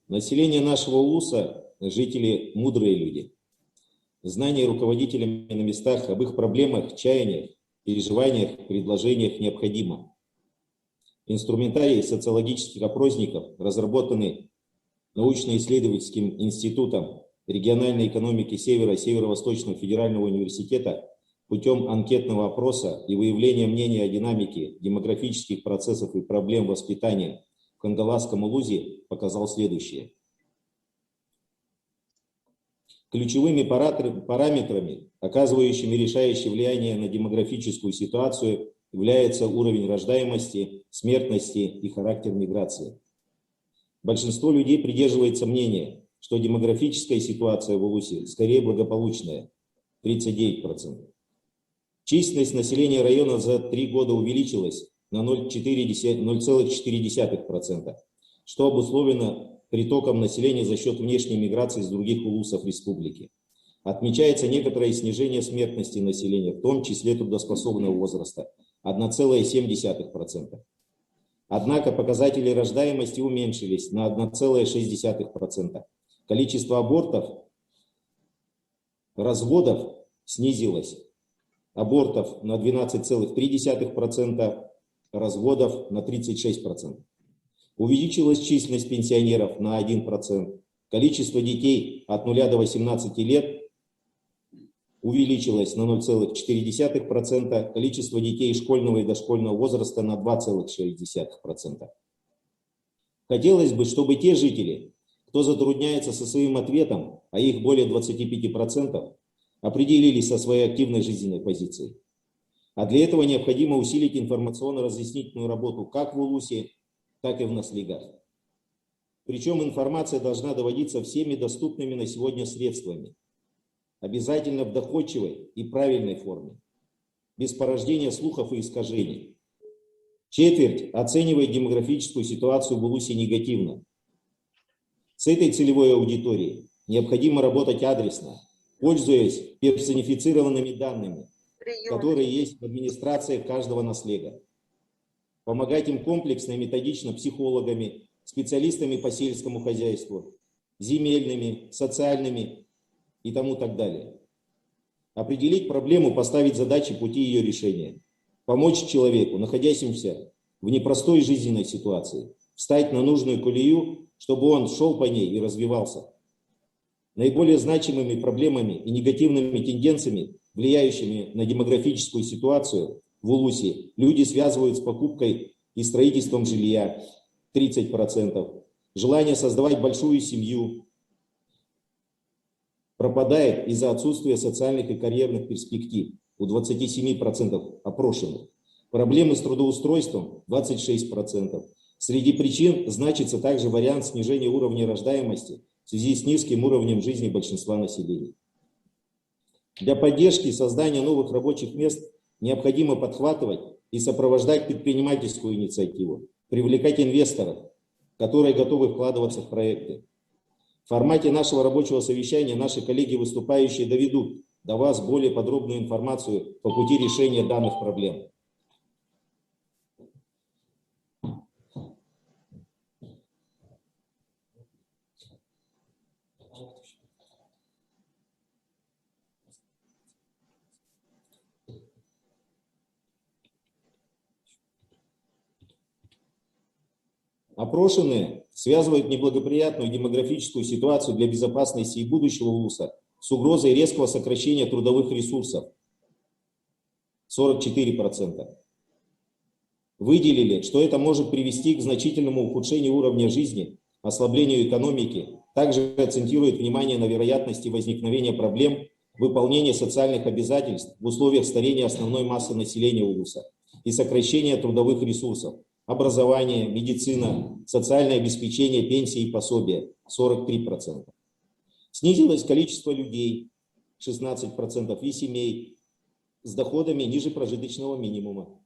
Население нашего улуса – жители мудрые люди. Знание руководителями на местах об их проблемах, чаяниях, переживаниях, предложениях необходимо. Инструментарий социологических опросников, разработанный научно-исследовательским институтом региональной экономики Севера Северо-Восточного федерального университета путем анкетного опроса и выявления мнения о динамике демографических процессов и проблем воспитания в Кандаласском улусе показал следующее. Ключевыми параметрами, оказывающими решающее влияние на демографическую ситуацию, является уровень рождаемости, смертности и характер миграции. Большинство людей придерживается мнения, что демографическая ситуация в улусе скорее благополучная – 39%. Численность населения района за 3 года увеличилась на 0,4%, что обусловлено притоком населения за счет внешней миграции из других улусов республики. Отмечается некоторое снижение смертности населения, в том числе трудоспособного возраста – 1,7%. Однако показатели рождаемости уменьшились на 1,6%. Количество абортов, разводов снизилось. Абортов на 12,3%, разводов на 36%. Увеличилась численность пенсионеров на 1%. Количество детей от 0 до 18 лет увеличилось на 0,4%. Количество детей школьного и дошкольного возраста на 2,6%. Хотелось бы, чтобы те жители, кто затрудняется со своим ответом, а их более 25%, определились со своей активной жизненной позицией. А для этого необходимо усилить информационно-разъяснительную работу как в улусе, так и в наслегах. Причем информация должна доводиться всеми доступными на сегодня средствами. Обязательно в доходчивой и правильной форме, без порождения слухов и искажений. Четверть оценивает демографическую ситуацию в улусе негативно. С этой целевой аудиторией необходимо работать адресно, пользуясь персонифицированными данными, которые есть в администрации каждого наслега. Помогать им комплексно и методично психологами, специалистами по сельскому хозяйству, земельными, социальными и тому так далее. Определить проблему, поставить задачи, пути ее решения. Помочь человеку, находящемуся в непростой жизненной ситуации, встать на нужную колею, чтобы он шел по ней и развивался. Наиболее значимыми проблемами и негативными тенденциями, влияющими на демографическую ситуацию в улусе, люди связывают с покупкой и строительством жилья 30%. Желание создавать большую семью пропадает из-за отсутствия социальных и карьерных перспектив у 27% опрошенных. Проблемы с трудоустройством 26%. Среди причин значится также вариант снижения уровня рождаемости в связи с низким уровнем жизни большинства населения. Для поддержки создания новых рабочих мест необходимо подхватывать и сопровождать предпринимательскую инициативу, привлекать инвесторов, которые готовы вкладываться в проекты. В формате нашего рабочего совещания наши коллеги, выступающие, доведут до вас более подробную информацию по пути решения данных проблем. Опрошенные связывают неблагоприятную демографическую ситуацию для безопасности и будущего улуса с угрозой резкого сокращения трудовых ресурсов 44%. Выделили, что это может привести к значительному ухудшению уровня жизни, ослаблению экономики. Также акцентирует внимание на вероятности возникновения проблем выполнения социальных обязательств в условиях старения основной массы населения улуса и сокращения трудовых ресурсов. Образование, медицина, социальное обеспечение, пенсии и пособия 43%. Снизилось количество людей 16% и семей с доходами ниже прожиточного минимума.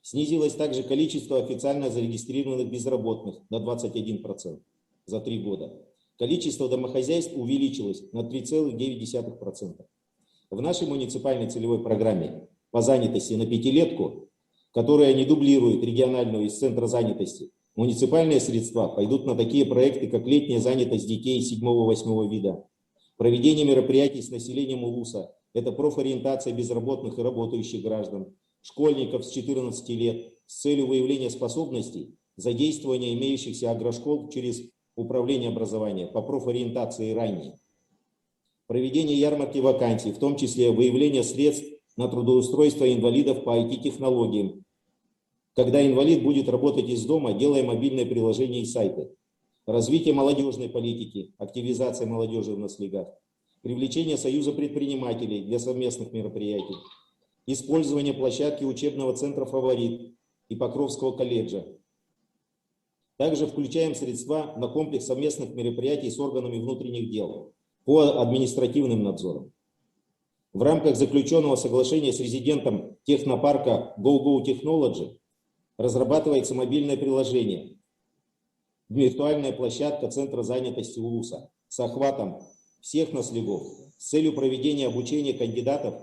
Снизилось также количество официально зарегистрированных безработных на 21% за 3 года. Количество домохозяйств увеличилось на 3,9%. В нашей муниципальной целевой программе по занятости на 5-летку, которая не дублирует региональную из центра занятости, Муниципальные средства пойдут на такие проекты, как летняя занятость детей 7-8 вида, проведение мероприятий с населением Улуса, это профориентация безработных и работающих граждан, школьников с 14 лет с целью выявления способностей, задействования имеющихся агрошкол через управление образования по профориентации ранее, проведение ярмарки вакансий, в том числе выявление средств на трудоустройство инвалидов по IT-технологиям, когда инвалид будет работать из дома, делая мобильные приложения и сайты, развитие молодежной политики, активизация молодежи в наследях, привлечение Союза предпринимателей для совместных мероприятий, использование площадки учебного центра «Фаворит» и Покровского колледжа. Также включаем средства на комплекс совместных мероприятий с органами внутренних дел по административным надзорам. В рамках заключенного соглашения с резидентом технопарка GoGo Technology разрабатывается мобильное приложение, виртуальная площадка Центра занятости Улуса с охватом всех наследов с целью проведения обучения кандидатов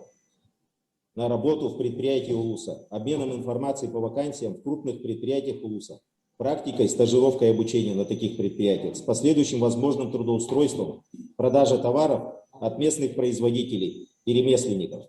на работу в предприятии Улуса, обменом информацией по вакансиям в крупных предприятиях Улуса, практикой, стажировкой и обучением на таких предприятиях с последующим возможным трудоустройством, продажа товаров от местных производителей и ремесленников.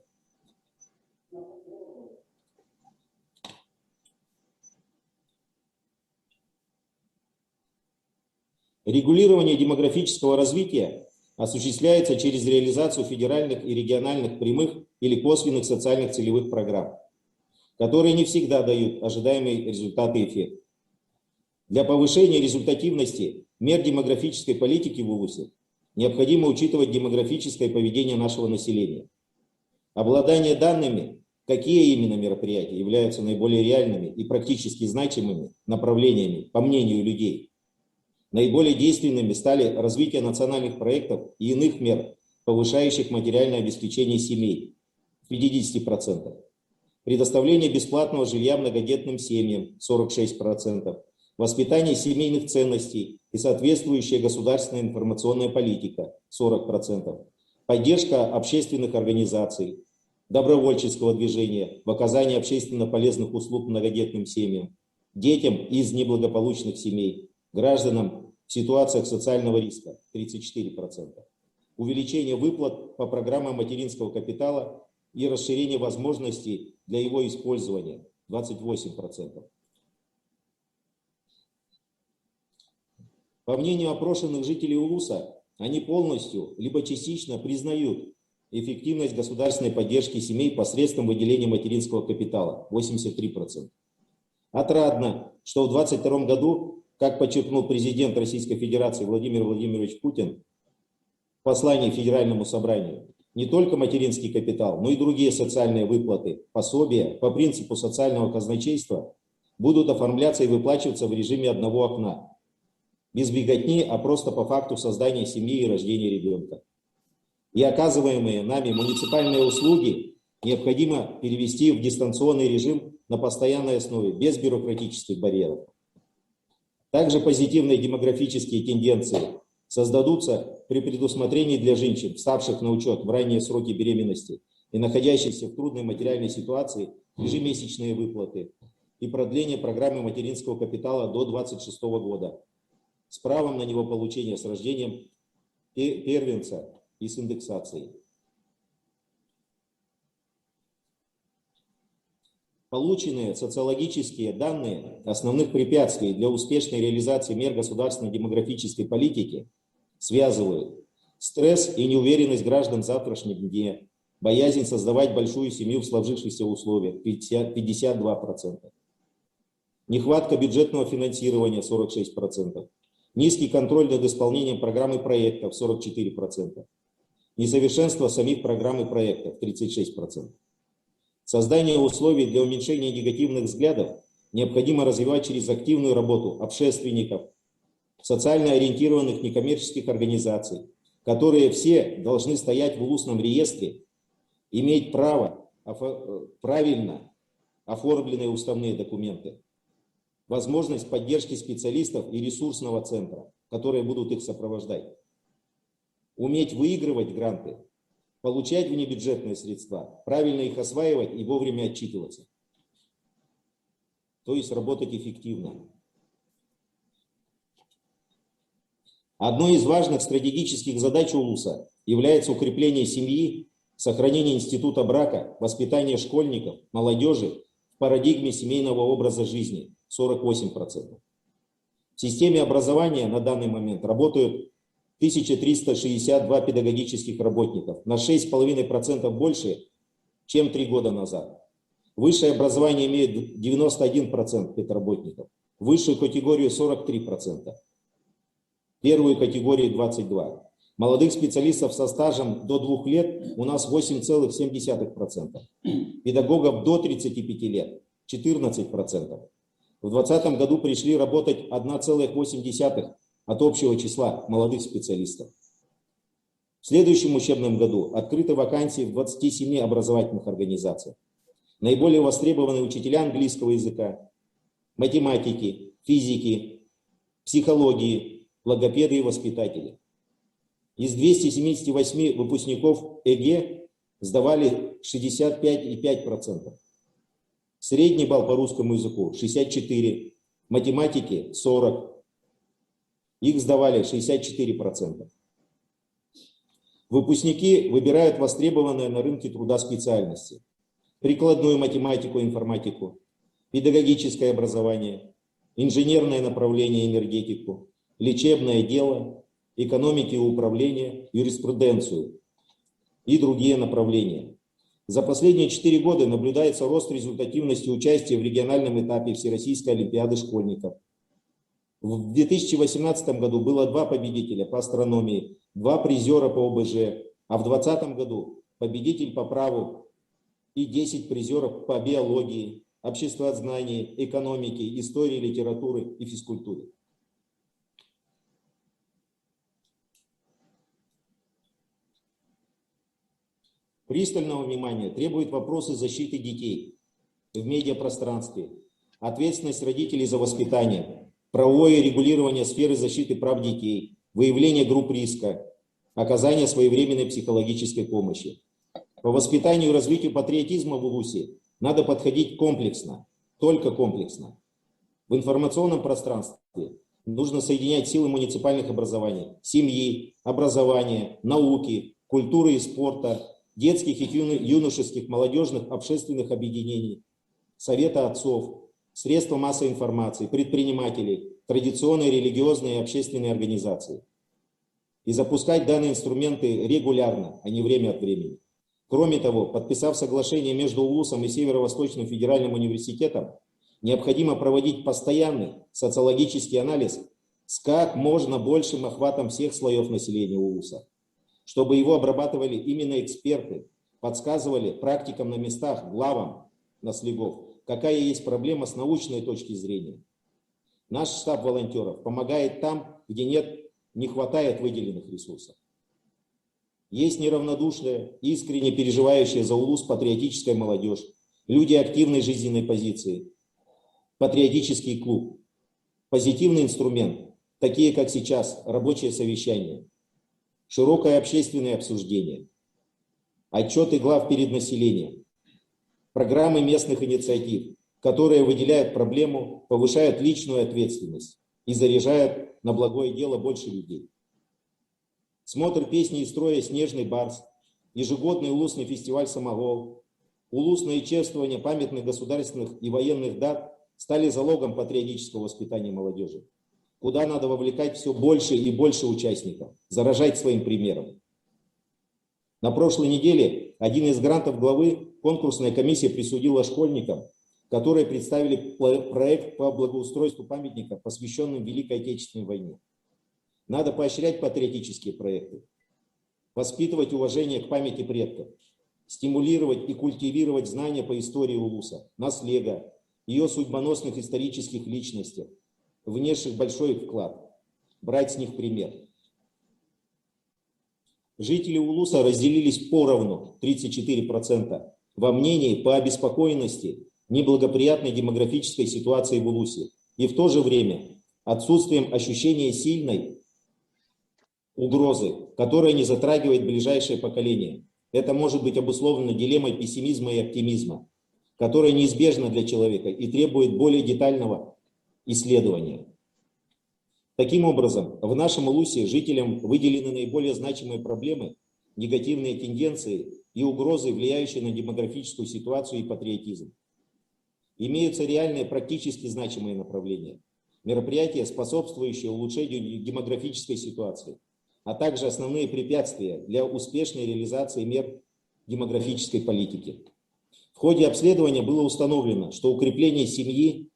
Регулирование демографического развития осуществляется через реализацию федеральных и региональных прямых или косвенных социальных целевых программ, которые не всегда дают ожидаемые результаты и эффект. Для повышения результативности мер демографической политики в Улусе необходимо учитывать демографическое поведение нашего населения. Обладание данными, какие именно мероприятия являются наиболее реальными и практически значимыми направлениями, по мнению людей. Наиболее действенными стали развитие национальных проектов и иных мер, повышающих материальное обеспечение семей в 50%, предоставление бесплатного жилья многодетным семьям 46%, воспитание семейных ценностей и соответствующая государственная информационная политика 40%, поддержка общественных организаций, добровольческого движения в оказании общественно полезных услуг многодетным семьям, детям из неблагополучных семей, гражданам в ситуациях социального риска 34%, увеличение выплат по программам материнского капитала и расширение возможностей для его использования 28%. По мнению опрошенных жителей Улуса, они полностью либо частично признают эффективность государственной поддержки семей посредством выделения материнского капитала 83%. Отрадно, что в 2022 году, как подчеркнул президент Российской Федерации Владимир Владимирович Путин в послании Федеральному собранию, не только материнский капитал, но и другие социальные выплаты, пособия по принципу социального казначейства будут оформляться и выплачиваться в режиме одного окна. Без беготни, а просто по факту создания семьи и рождения ребенка. И оказываемые нами муниципальные услуги необходимо перевести в дистанционный режим на постоянной основе, без бюрократических барьеров. Также позитивные демографические тенденции создадутся при предусмотрении для женщин, вставших на учет в ранние сроки беременности и находящихся в трудной материальной ситуации, ежемесячные выплаты и продление программы материнского капитала до 2026 года с правом на него получения с рождением первенца и с индексацией. Полученные социологические данные основных препятствий для успешной реализации мер государственной демографической политики связывают стресс и неуверенность граждан в завтрашнем дне, боязнь создавать большую семью в сложившихся условиях 52%, нехватка бюджетного финансирования 46%, низкий контроль над исполнением программ и проектов 44%, несовершенство самих программ и проектов 36%. Создание условий для уменьшения негативных взглядов необходимо развивать через активную работу общественников, социально ориентированных некоммерческих организаций, которые все должны стоять в улусном реестре, иметь право правильно оформленные уставные документы, возможность поддержки специалистов и ресурсного центра, которые будут их сопровождать, уметь выигрывать гранты, получать внебюджетные средства, правильно их осваивать и вовремя отчитываться. То есть работать эффективно. Одной из важных стратегических задач УЛУСа является укрепление семьи, сохранение института брака, воспитание школьников, молодежи в парадигме семейного образа жизни 48%. В системе образования на данный момент работают 1362 педагогических работников, на 6,5% больше, чем 3 года назад. Высшее образование имеет 91% педработников, высшую категорию 43%, первую категорию 22%. Молодых специалистов со стажем до 2 лет у нас 8,7%, педагогов до 35 лет 14%. В 2020 году пришли работать 1,8% от общего числа молодых специалистов. В следующем учебном году открыты вакансии в 27 образовательных организациях. Наиболее востребованы учителя английского языка, математики, физики, психологии, логопеды и воспитатели. Из 278 выпускников ЕГЭ сдавали 65,5%. Средний балл по русскому языку 64, математики 40. Их сдавали 64%. Выпускники выбирают востребованные на рынке труда специальности: прикладную математику и информатику, педагогическое образование, инженерное направление, энергетику, лечебное дело, экономики и управления, юриспруденцию и другие направления. За последние 4 года наблюдается рост результативности участия в региональном этапе Всероссийской олимпиады школьников. В 2018 году было 2 победителя по астрономии, 2 призера по ОБЖ, а в 2020 году победитель по праву и 10 призеров по биологии, обществознанию, экономике, истории, литературы и физкультуре. Пристального внимания требуют вопросы защиты детей в медиапространстве, ответственность родителей за воспитание, правовое регулирование сферы защиты прав детей, выявление групп риска, оказание своевременной психологической помощи. По воспитанию и развитию патриотизма в УЛУСе надо подходить комплексно, только комплексно. В информационном пространстве нужно соединять силы муниципальных образований, семьи, образования, науки, культуры и спорта, детских и юношеских, молодежных общественных объединений, совета отцов, средства массовой информации, предпринимателей, традиционные религиозные и общественные организации. И запускать данные инструменты регулярно, а не время от времени. Кроме того, подписав соглашение между УЛУСом и Северо-Восточным федеральным университетом, необходимо проводить постоянный социологический анализ с как можно большим охватом всех слоев населения УЛУСа, чтобы его обрабатывали именно эксперты, подсказывали практикам на местах, главам наследов, какая есть проблема с научной точки зрения. Наш штаб волонтеров помогает там, где не хватает выделенных ресурсов. Есть неравнодушная, искренне переживающая за УЛУС патриотическая молодежь, люди активной жизненной позиции, патриотический клуб, позитивный инструмент, такие как сейчас рабочее совещание, широкое общественное обсуждение, отчеты глав перед населением, программы местных инициатив, которые выделяют проблему, повышают личную ответственность и заряжают на благое дело больше людей. Смотр песни из строя «Снежный барс», ежегодный улусный фестиваль «Самогол», улусное чествование памятных государственных и военных дат стали залогом патриотического воспитания молодежи, куда надо вовлекать все больше и больше участников, заражать своим примером. На прошлой неделе один из грантов главы конкурсная комиссия присудила школьникам, которые представили проект по благоустройству памятников, посвященным Великой Отечественной войне. Надо поощрять патриотические проекты, воспитывать уважение к памяти предков, стимулировать и культивировать знания по истории УЛУСа, наследия, ее судьбоносных исторических личностях, внесших большой вклад, брать с них пример. Жители УЛУСа разделились поровну, 34%, во мнении по обеспокоенности неблагоприятной демографической ситуации в УЛУСе и в то же время отсутствием ощущения сильной угрозы, которая не затрагивает ближайшее поколение. Это может быть обусловлено дилеммой пессимизма и оптимизма, которая неизбежна для человека и требует более детального исследования. Таким образом, в нашем УЛУСе жителям выделены наиболее значимые проблемы, негативные тенденции и угрозы, влияющие на демографическую ситуацию и патриотизм. Имеются реальные практически значимые направления, мероприятия, способствующие улучшению демографической ситуации, а также основные препятствия для успешной реализации мер демографической политики. В ходе обследования было установлено, что укрепление семьи,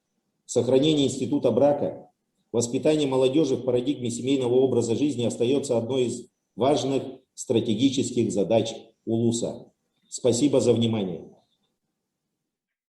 сохранение института брака, воспитание молодежи в парадигме семейного образа жизни остается одной из важных стратегических задач УЛУСа. Спасибо за внимание.